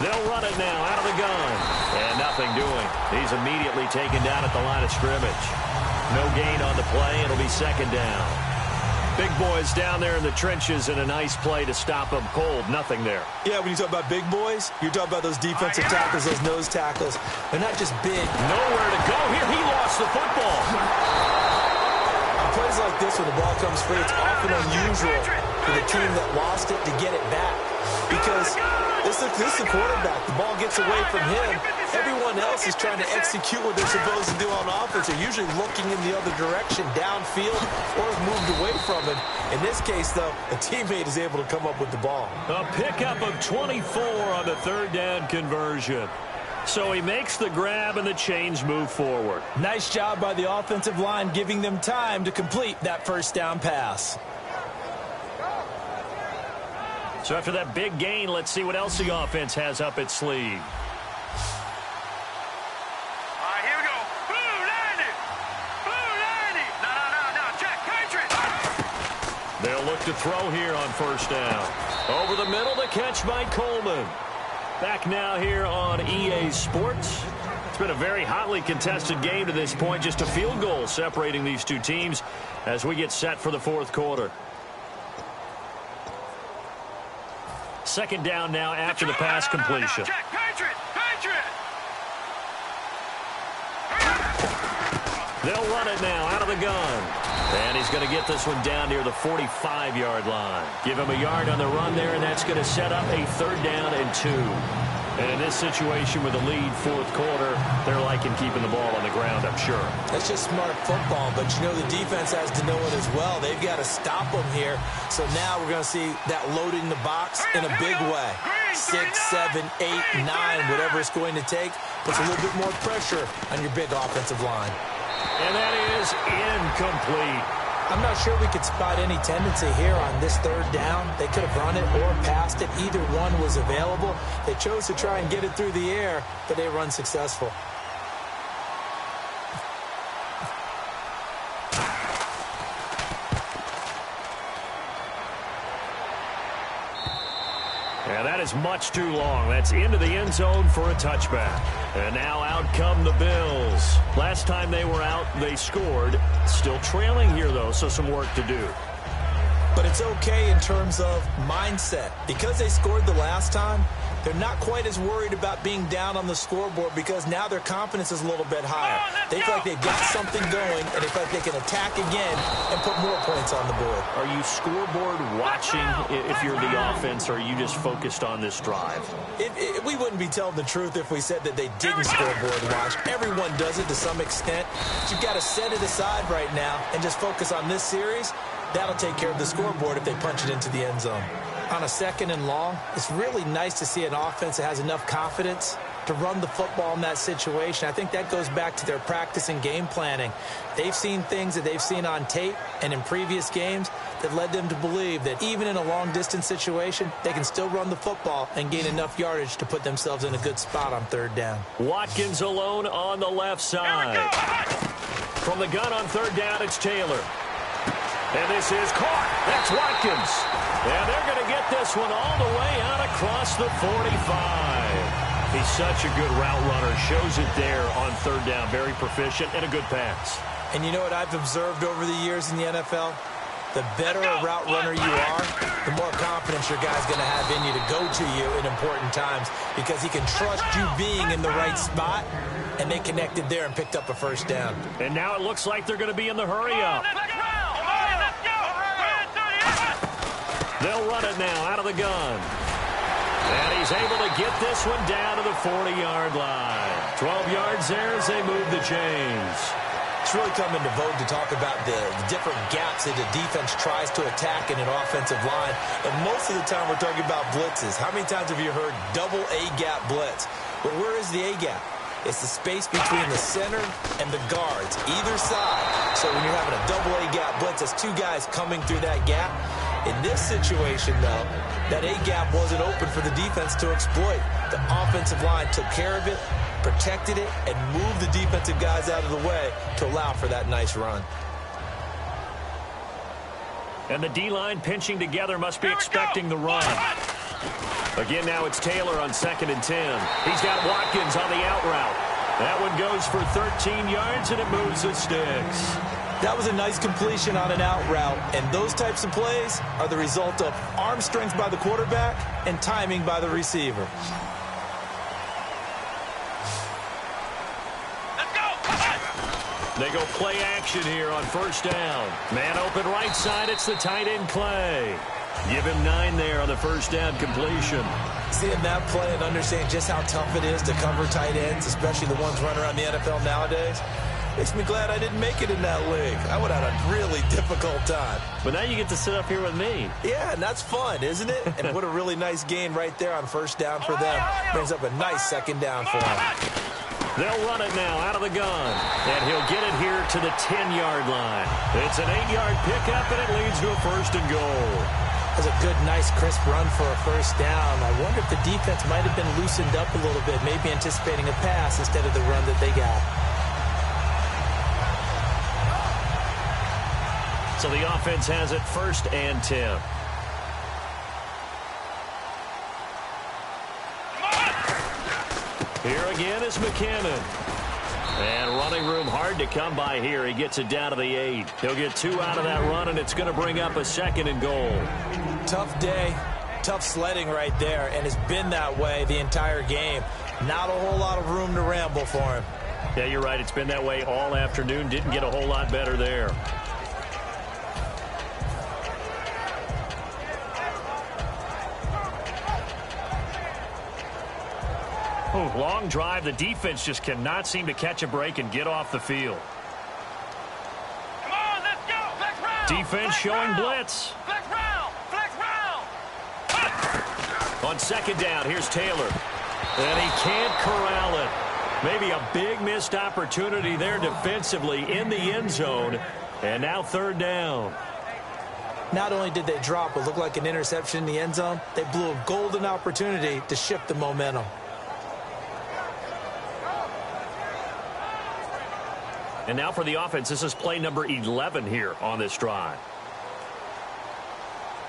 They'll run it now out of the gun. And nothing doing. He's immediately taken down at the line of scrimmage. No gain on the play. It'll be 2nd down. Big boys down there in the trenches and a nice play to stop them cold. Nothing there. Yeah, when you talk about big boys, you're talking about those defensive tackles, those nose tackles. They're not just big. Nowhere to go here. He lost the football. On plays like this where the ball comes free, it's often unusual for the team that lost it to get it back. Because this is the quarterback. The ball gets away from him. Everyone else is trying to execute what they're supposed to do on offense. They're usually looking in the other direction, downfield, or have moved away from it. In this case, though, a teammate is able to come up with the ball. A pickup of 24 on the 3rd down conversion. So he makes the grab and the chains move forward. Nice job by the offensive line, giving them time to complete that 1st down pass. So after that big gain, let's see what else the offense has up its sleeve. All right, here we go. Blue 90. Blue 90. No. Check. Patriot. They'll look to throw here on 1st down. Over the middle, the catch by Coleman. Back now here on EA Sports. It's been a very hotly contested game to this point. Just a field goal separating these two teams as we get set for the 4th quarter. 2nd down now after the pass completion. Check. Patriot. They'll run it now out of the gun. And he's going to get this one down near the 45-yard line. Give him a yard on the run there, and that's going to set up a 3rd down and 2. And in this situation with a lead, 4th quarter, they're liking keeping the ball on the ground, I'm sure. That's just smart football, but you know the defense has to know it as well. They've got to stop them here. So now we're going to see that loading the box in a big way. 6, 7, 8, 9, whatever it's going to take, puts a little bit more pressure on your big offensive line. And that is incomplete. I'm not sure we could spot any tendency here on this 3rd down. They could have run it or passed it. Either one was available. They chose to try and get it through the air, but they were unsuccessful. And that is much too long. That's into the end zone for a touchback. And now out come the Bills. Last time they were out, they scored. Still trailing here, though, so some work to do. But it's okay in terms of mindset. Because they scored the last time, they're not quite as worried about being down on the scoreboard because now their confidence is a little bit higher. They feel like they've got something going, and they feel like they can attack again and put more points on the board. Are you scoreboard watching if you're the offense, or are you just focused on this drive? We wouldn't be telling the truth if we said that they didn't scoreboard watch. Everyone does it to some extent. But you've got to set it aside right now and just focus on this series. That'll take care of the scoreboard if they punch it into the end zone. On a 2nd and long, it's really nice to see an offense that has enough confidence to run the football in that situation. I think that goes back to their practice and game planning. They've seen things that they've seen on tape and in previous games that led them to believe that even in a long-distance situation, they can still run the football and gain enough yardage to put themselves in a good spot on 3rd down. Watkins alone on the left side. From the gun on 3rd down, it's Taylor. And this is caught. That's Watkins. And they're going to get this one all the way out across the 45. He's such a good route runner. Shows it there on 3rd down. Very proficient and a good pass. And you know what I've observed over the years in the NFL? The better a route runner you are, the more confidence your guy's going to have in you to go to you in important times because he can trust you being in the right spot, and they connected there and picked up a 1st down. And now it looks like they're going to be in the hurry up. They'll run it now out of the gun. And he's able to get this one down to the 40-yard line. 12 yards there as they move the chains. It's really come into vogue to talk about the different gaps that the defense tries to attack in an offensive line. And most of the time we're talking about blitzes. How many times have you heard double A-gap blitz? Well, where is the A-gap? It's the space between the center and the guards, either side. So when you're having a double A-gap blitz, that's 2 guys coming through that gap. In this situation, though, that A-gap wasn't open for the defense to exploit. The offensive line took care of it, protected it, and moved the defensive guys out of the way to allow for that nice run. And the D-line pinching together must be expecting the run. Again, now it's Taylor on 2nd and 10. He's got Watkins on the out route. That one goes for 13 yards, and it moves the sticks. That was a nice completion on an out route, and those types of plays are the result of arm strength by the quarterback and timing by the receiver. Let's go! They go play action here on 1st down. Man open right side, it's the tight end Clay. Give him 9 there on the 1st down completion. Seeing that play and understanding just how tough it is to cover tight ends, especially the ones running around the NFL nowadays, makes me glad I didn't make it in that league. I would have had a really difficult time. But now you get to sit up here with me. Yeah, and that's fun, isn't it? And what a really nice gain right there on 1st down for them. Brings up a nice 2nd down for them. They'll run it now out of the gun. And he'll get it here to the 10-yard line. It's an 8-yard pickup, and it leads to a 1st and goal. That's a good, nice, crisp run for a 1st down. I wonder if the defense might have been loosened up a little bit, maybe anticipating a pass instead of the run that they got. So the offense has it 1st and 10. Here again is McKinnon. And running room hard to come by here. He gets it down to the 8. He'll get 2 out of that run, and it's going to bring up a 2nd and goal. Tough day, tough sledding right there, and it's been that way the entire game. Not a whole lot of room to ramble for him. Yeah, you're right. It's been that way all afternoon. Didn't get a whole lot better there. Ooh, long drive. The defense just cannot seem to catch a break and get off the field. Come on, let's go. Flex round. Defense Flex showing round. blitz. Flex round. Flex round. On second down, here's Taylor. And he can't corral it. Maybe a big missed opportunity there defensively in the end zone. And now third down. Not only did they drop what looked like an interception in the end zone, they blew a golden opportunity to shift the momentum. And now for the offense, this is play number 11 here on this drive.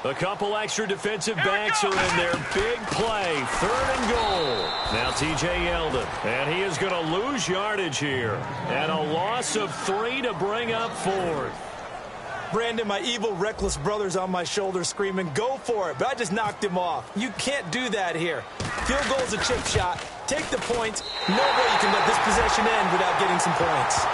A couple extra defensive backs are in there. Big play, 3rd and goal. Now TJ Yeldon, and he is going to lose yardage here. And a loss of 3 to bring up 4th. Brandon, my evil, reckless brother's on my shoulder screaming, go for it, but I just knocked him off. You can't do that here. Field goal's a chip shot. Take the points. No way you can let this possession end without getting some points.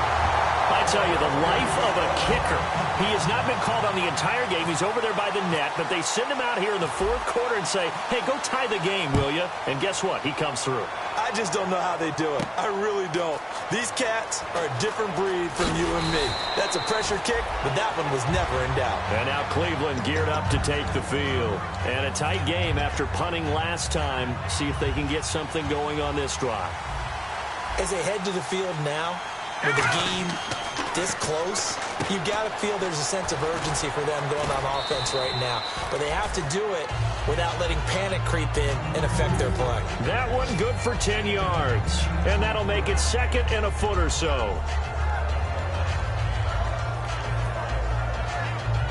I tell you, the life of a kicker. He has not been called on the entire game. He's over there by the net, but they send him out here in the 4th quarter and say, hey, go tie the game, will you? And guess what? He comes through. I just don't know how they do it. I really don't. These cats are a different breed from you and me. That's a pressure kick, but that one was never in doubt. And now Cleveland geared up to take the field. And a tight game after punting last time. See if they can get something going on this drive. As they head to the field now, with the game this close, you got to feel there's a sense of urgency for them going on offense right now. But they have to do it without letting panic creep in and affect their play. That one good for 10 yards. And that'll make it 2nd and a foot or so.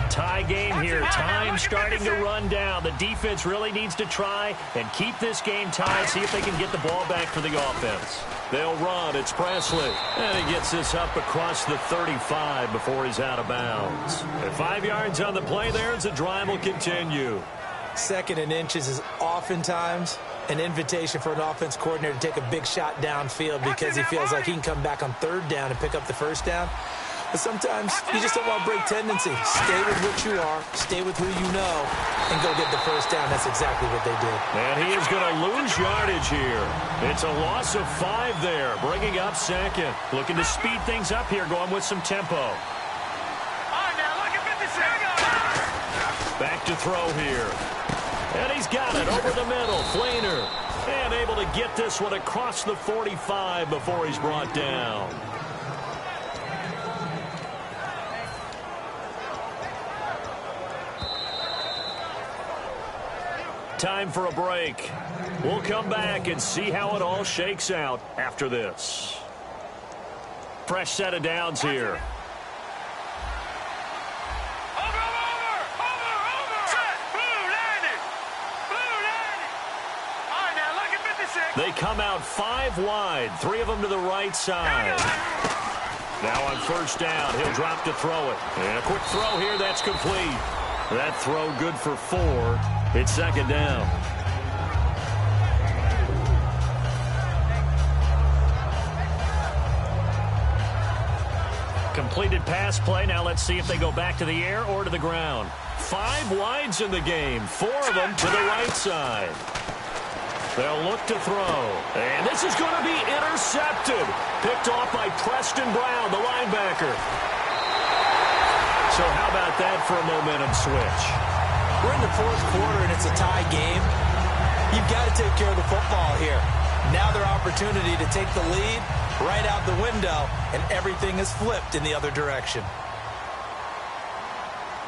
Tie game here. Time starting to run down. The defense really needs to try and keep this game tied. See if they can get the ball back for the offense. They'll run. It's Presley. And he gets this up across the 35 before he's out of bounds. And 5 yards on the play there as the drive will continue. 2nd and inches is oftentimes an invitation for an offense coordinator to take a big shot downfield because he feels like he can come back on 3rd down and pick up the 1st down. But sometimes you just don't want to break tendency. Stay with what you are, stay with who you know, and go get the 1st down. That's exactly what they did. And he is going to lose yardage here. It's a loss of 5 there, bringing up 2nd. Looking to speed things up here, going with some tempo. All right, now, look at 56. Back to throw here. And he's got it over the middle. Flainer. And able to get this one across the 45 before he's brought down. Time for a break. We'll come back and see how it all shakes out after this. Fresh set of downs here. They come out 5 wide, 3 of them to the right side. Now on 1st down, he'll drop to throw it. And a quick throw here, that's complete. That throw good for 4. It's 2nd down. Completed pass play. Now let's see if they go back to the air or to the ground. 5 wides in the game, 4 of them to the right side. They'll look to throw. And this is going to be intercepted. Picked off by Preston Brown, the linebacker. So how about that for a momentum switch? We're in the 4th quarter, and it's a tie game. You've got to take care of the football here. Now their opportunity to take the lead right out the window, and everything is flipped in the other direction.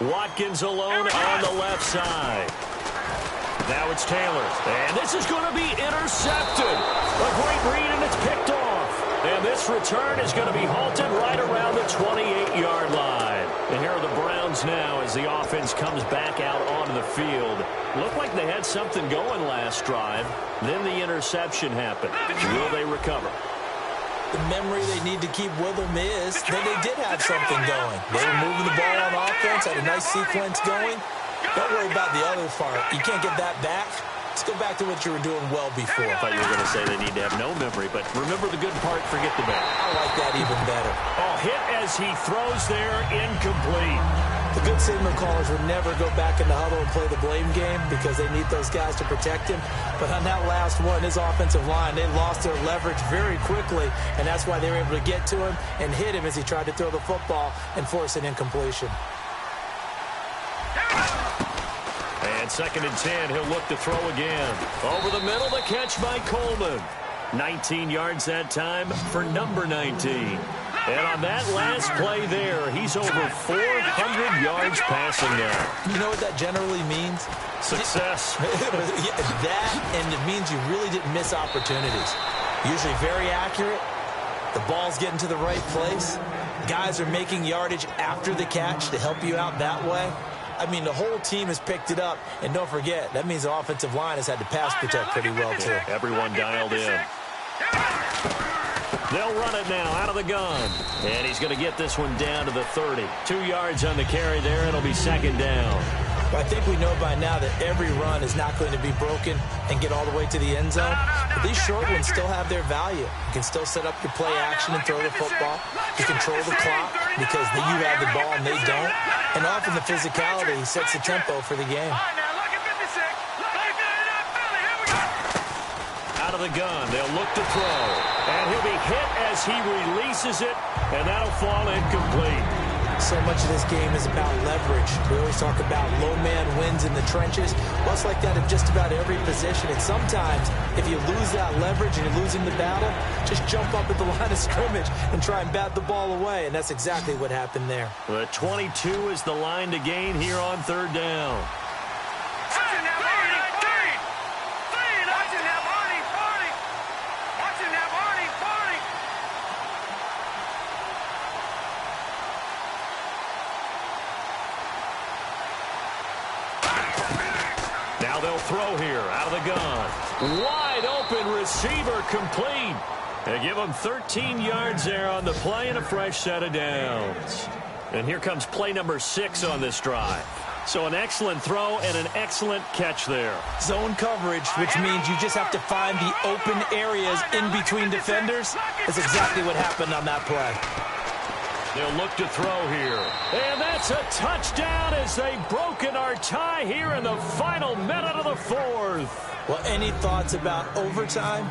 Watkins alone on the left side. Now it's Taylor. And this is going to be intercepted. A great read, and it's picked off. And this return is going to be halted right around the 28-yard line. And here are the Browns now as the offense comes back out onto the field. Looked like they had something going last drive. Then the interception happened. Will they recover? The memory they need to keep with them is that they did have something going. They were moving the ball on offense, had a nice sequence going. Don't worry about the other part. You can't get that back. Let's go back to what you were doing well before. I thought you were going to say they need to have no memory, but remember the good part, forget the bad. I like that even better. Oh, hit as he throws there, incomplete. The good signal callers would never go back in the huddle and play the blame game because they need those guys to protect him. But on that last one, his offensive line, they lost their leverage very quickly, and that's why they were able to get to him and hit him as he tried to throw the football and force an incompletion. And 2nd and 10, he'll look to throw again. Over the middle, the catch by Coleman. 19 yards that time for number 19. And on that last play there, he's over 400 yards passing now. You know what that generally means? Success. That, and it means you really didn't miss opportunities. Usually very accurate. The ball's getting to the right place. Guys are making yardage after the catch to help you out that way. I mean, the whole team has picked it up. And don't forget, that means the offensive line has had to pass protect pretty well, too. Everyone dialed in. They'll run it now out of the gun. And he's going to get this one down to the 30. 2 yards on the carry there. It'll be 2nd down. Well, I think we know by now that every run is not going to be broken and get all the way to the end zone. But these short ones still have their value. You can still set up your play action and throw the football. You control the clock because you have the ball and they don't. And often the physicality sets the tempo for the game. Out of the gun, they'll look to throw. And he'll be hit as he releases it, and that'll fall incomplete. So much of this game is about leverage. We always talk about low man wins in the trenches. Well, it's like that in just about every position. And sometimes, if you lose that leverage and you're losing the battle, just jump up at the line of scrimmage and try and bat the ball away. And that's exactly what happened there. The 22 is the line to gain here on 3rd down. Now they'll throw here out of the gun. Wide open receiver complete. They give him 13 yards there on the play and a fresh set of downs. And here comes play number 6 on this drive. So an excellent throw and an excellent catch there. Zone coverage, which means you just have to find the open areas in between defenders. That's exactly what happened on that play. They'll look to throw here. And that's a touchdown as they've broken our tie here in the final minute of the 4th. Well, any thoughts about overtime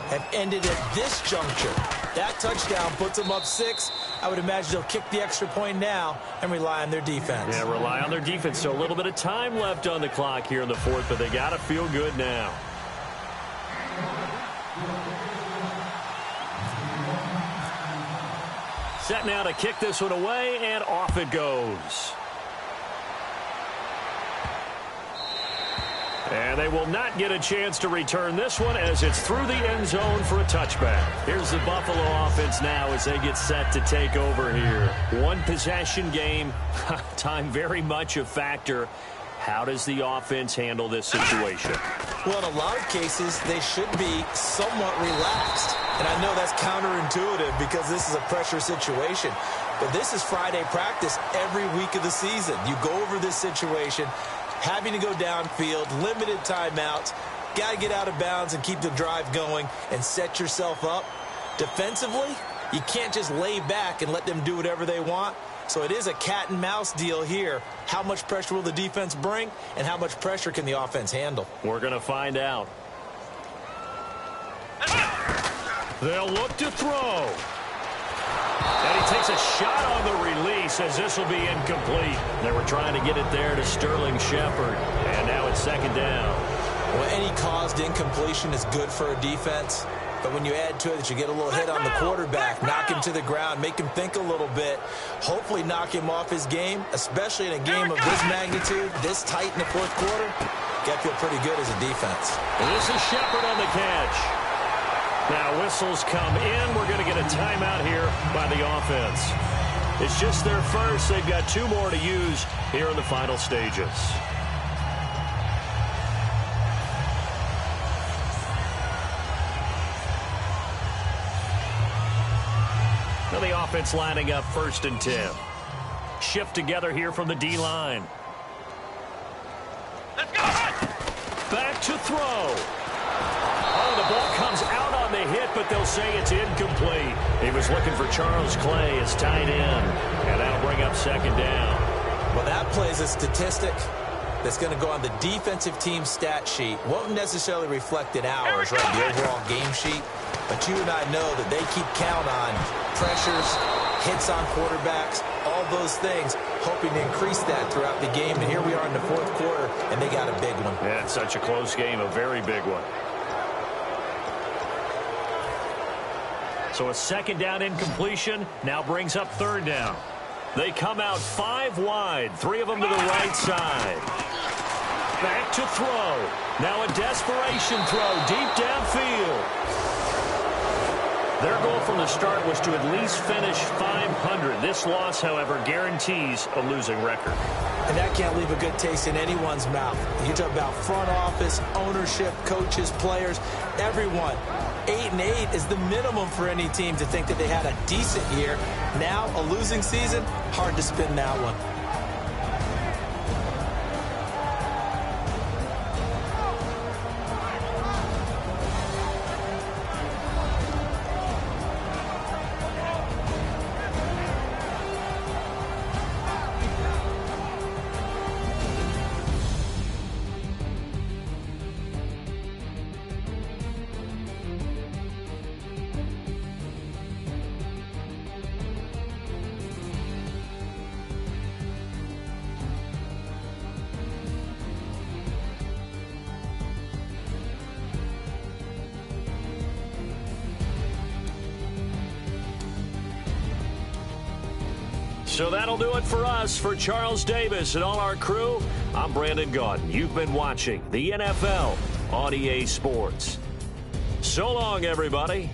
have ended at this juncture. That touchdown puts them up 6. I would imagine they'll kick the extra point now and rely on their defense. Yeah, rely on their defense. So a little bit of time left on the clock here in the 4th, but they got to feel good now. Set now to kick this one away, and off it goes. And they will not get a chance to return this one as it's through the end zone for a touchback. Here's the Buffalo offense now as they get set to take over here. One possession game, time very much a factor. How does the offense handle this situation? Well, in a lot of cases, they should be somewhat relaxed. And I know that's counterintuitive because this is a pressure situation. But this is Friday practice every week of the season. You go over this situation, having to go downfield, limited timeouts, got to get out of bounds and keep the drive going and set yourself up. Defensively, you can't just lay back and let them do whatever they want. So it is a cat and mouse deal here. How much pressure will the defense bring and how much pressure can the offense handle? We're going to find out. They'll look to throw. And he takes a shot on the release as this will be incomplete. They were trying to get it there to Sterling Shepard. And now it's 2nd down. Well, any caused incompletion is good for a defense. But when you add to it that you get a little hit on the quarterback, knock him to the ground, make him think a little bit, hopefully knock him off his game, especially in a game of this magnitude, this tight in the 4th quarter, got to feel pretty good as a defense. And this is Shepard on the catch. Now whistles come in. We're going to get a timeout here by the offense. It's just their first. They've got 2 more to use here in the final stages. Now the offense lining up 1st and 10. Shift together here from the D-line. Let's go! Back to throw. Oh, the ball comes out on the hit, but they'll say it's incomplete. He was looking for Charles Clay as tight end, and that'll bring up second down. Well, that plays a statistic that's going to go on the defensive team stat sheet. Won't necessarily reflect in ours, right, the overall game sheet. But you and I know that they keep count on pressures, hits on quarterbacks, all those things, hoping to increase that throughout the game. And here we are in the fourth quarter, and they got a big one. Yeah, it's such a close game, a very big one. So a second down incompletion now brings up third down. They come out 5 wide, 3 of them to the right side. Back to throw. Now a desperation throw deep downfield. Their goal from the start was to at least finish 500. This loss, however, guarantees a losing record. And that can't leave a good taste in anyone's mouth. You talk about front office, ownership, coaches, players, everyone. 8-8 is the minimum for any team to think that they had a decent year. Now, a losing season, hard to spin that one. So that'll do it for us. For Charles Davis and all our crew, I'm Brandon Gaudin. You've been watching the NFL on EA Sports. So long, everybody.